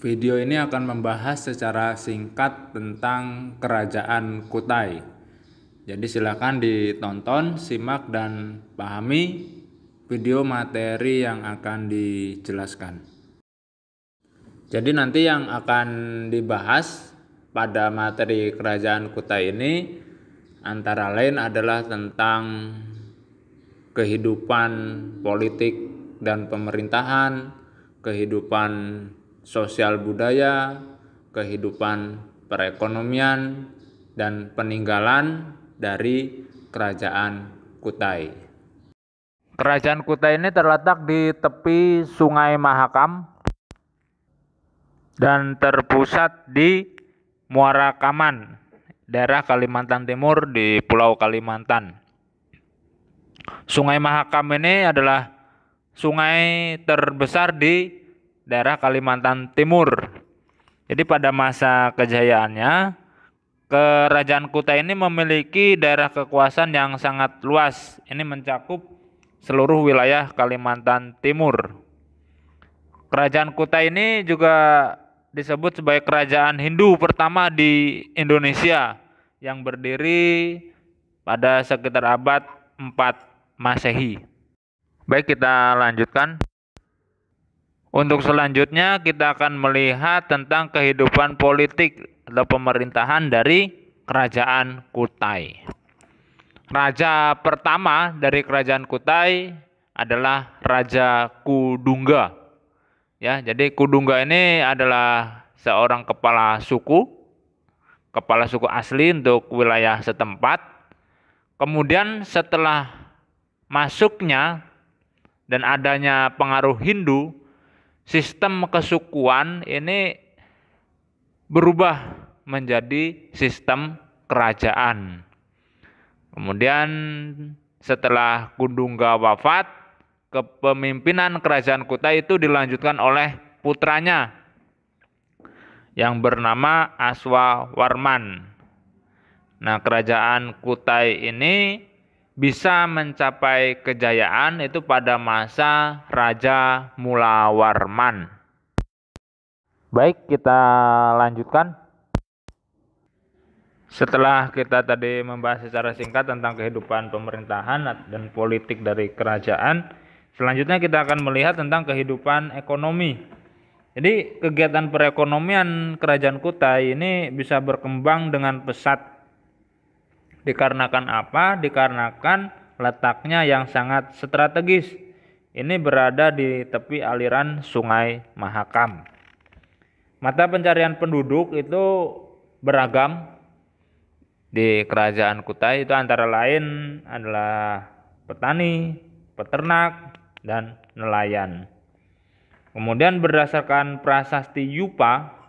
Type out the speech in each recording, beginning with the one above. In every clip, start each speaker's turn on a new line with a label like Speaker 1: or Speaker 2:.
Speaker 1: Video ini akan membahas secara singkat tentang Kerajaan Kutai. Jadi silakan ditonton, simak dan pahami video materi yang akan dijelaskan. Jadi nanti yang akan dibahas pada materi Kerajaan Kutai ini antara lain adalah tentang kehidupan politik dan pemerintahan, kehidupan sosial budaya, kehidupan perekonomian, dan peninggalan dari Kerajaan Kutai. Kerajaan Kutai ini terletak di tepi Sungai Mahakam dan terpusat di Muara Kaman, daerah Kalimantan Timur di Pulau Kalimantan. Sungai Mahakam ini adalah sungai terbesar di daerah Kalimantan Timur. Jadi pada masa kejayaannya, Kerajaan Kutai ini memiliki daerah kekuasaan yang sangat luas. Ini mencakup seluruh wilayah Kalimantan Timur. Kerajaan Kutai ini juga disebut sebagai kerajaan Hindu pertama di Indonesia yang berdiri pada sekitar abad 4 Masehi. Baik, kita lanjutkan. Untuk selanjutnya kita akan melihat tentang kehidupan politik atau pemerintahan dari Kerajaan Kutai. Raja pertama dari Kerajaan Kutai adalah Raja Kudungga. Ya, jadi Kudungga ini adalah seorang kepala suku asli untuk wilayah setempat. Kemudian setelah masuknya dan adanya pengaruh Hindu, sistem kesukuan ini berubah menjadi sistem kerajaan. Kemudian setelah Kudungga wafat, kepemimpinan Kerajaan Kutai itu dilanjutkan oleh putranya yang bernama Aswawarman. Nah, Kerajaan Kutai ini bisa mencapai kejayaan itu pada masa Raja Mulawarman. Baik, kita lanjutkan. Setelah kita tadi membahas secara singkat tentang kehidupan pemerintahan dan politik dari kerajaan, selanjutnya kita akan melihat tentang kehidupan ekonomi. Jadi kegiatan perekonomian Kerajaan Kutai ini bisa berkembang dengan pesat. Dikarenakan apa? Dikarenakan letaknya yang sangat strategis. Ini berada di tepi aliran Sungai Mahakam. Mata pencarian penduduk itu beragam di Kerajaan Kutai, itu antara lain adalah petani, peternak, dan nelayan. Kemudian berdasarkan prasasti Yupa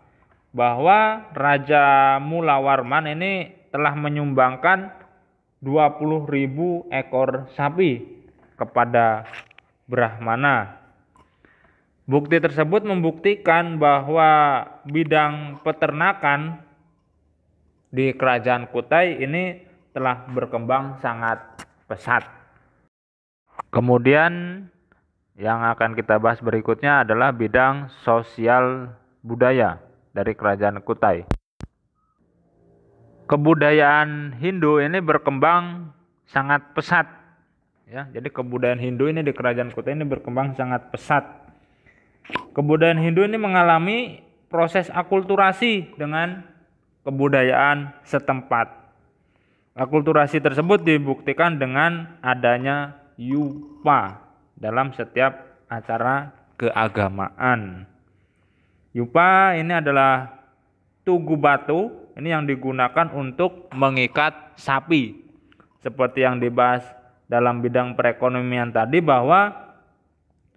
Speaker 1: bahwa Raja Mulawarman ini telah menyumbangkan 20.000 ekor sapi kepada Brahmana. Bukti tersebut membuktikan bahwa bidang peternakan di Kerajaan Kutai ini telah berkembang sangat pesat. Kemudian yang akan kita bahas berikutnya adalah bidang sosial budaya dari Kerajaan Kutai. Kebudayaan Hindu ini berkembang sangat pesat. Ya, jadi kebudayaan Hindu ini di Kerajaan Kutai ini berkembang sangat pesat. Kebudayaan Hindu ini mengalami proses akulturasi dengan kebudayaan setempat. Akulturasi tersebut dibuktikan dengan adanya yupa dalam setiap acara keagamaan. Yupa ini adalah tugu batu, ini yang digunakan untuk mengikat sapi. Seperti yang dibahas dalam bidang perekonomian tadi bahwa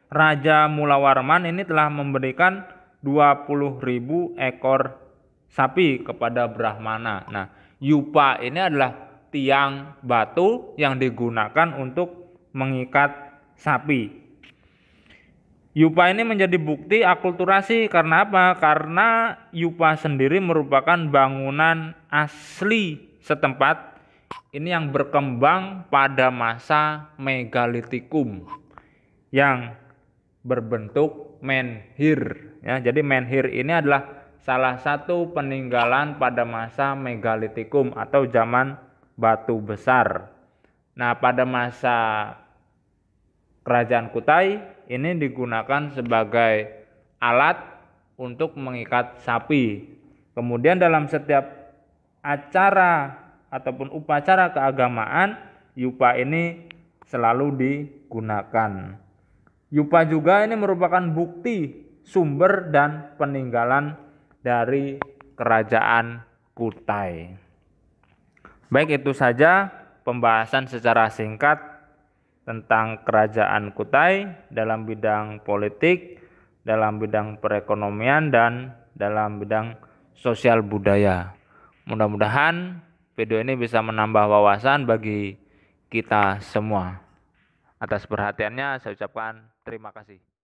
Speaker 1: Raja Mulawarman ini telah memberikan 20.000 ekor sapi kepada Brahmana. Nah, yupa ini adalah tiang batu yang digunakan untuk mengikat sapi. Yupa ini menjadi bukti akulturasi karena apa? Karena yupa sendiri merupakan bangunan asli setempat ini yang berkembang pada masa megalitikum yang berbentuk menhir ya. Jadi menhir ini adalah salah satu peninggalan pada masa megalitikum atau zaman batu besar. Nah, pada masa Kerajaan Kutai ini digunakan sebagai alat untuk mengikat sapi. Kemudian dalam setiap acara ataupun upacara keagamaan, yupa ini selalu digunakan. Yupa juga ini merupakan bukti sumber dan peninggalan dari Kerajaan Kutai. Baik, itu saja pembahasan secara singkat tentang Kerajaan Kutai dalam bidang politik, dalam bidang perekonomian, dan dalam bidang sosial budaya. Mudah-mudahan video ini bisa menambah wawasan bagi kita semua. Atas perhatiannya saya ucapkan terima kasih.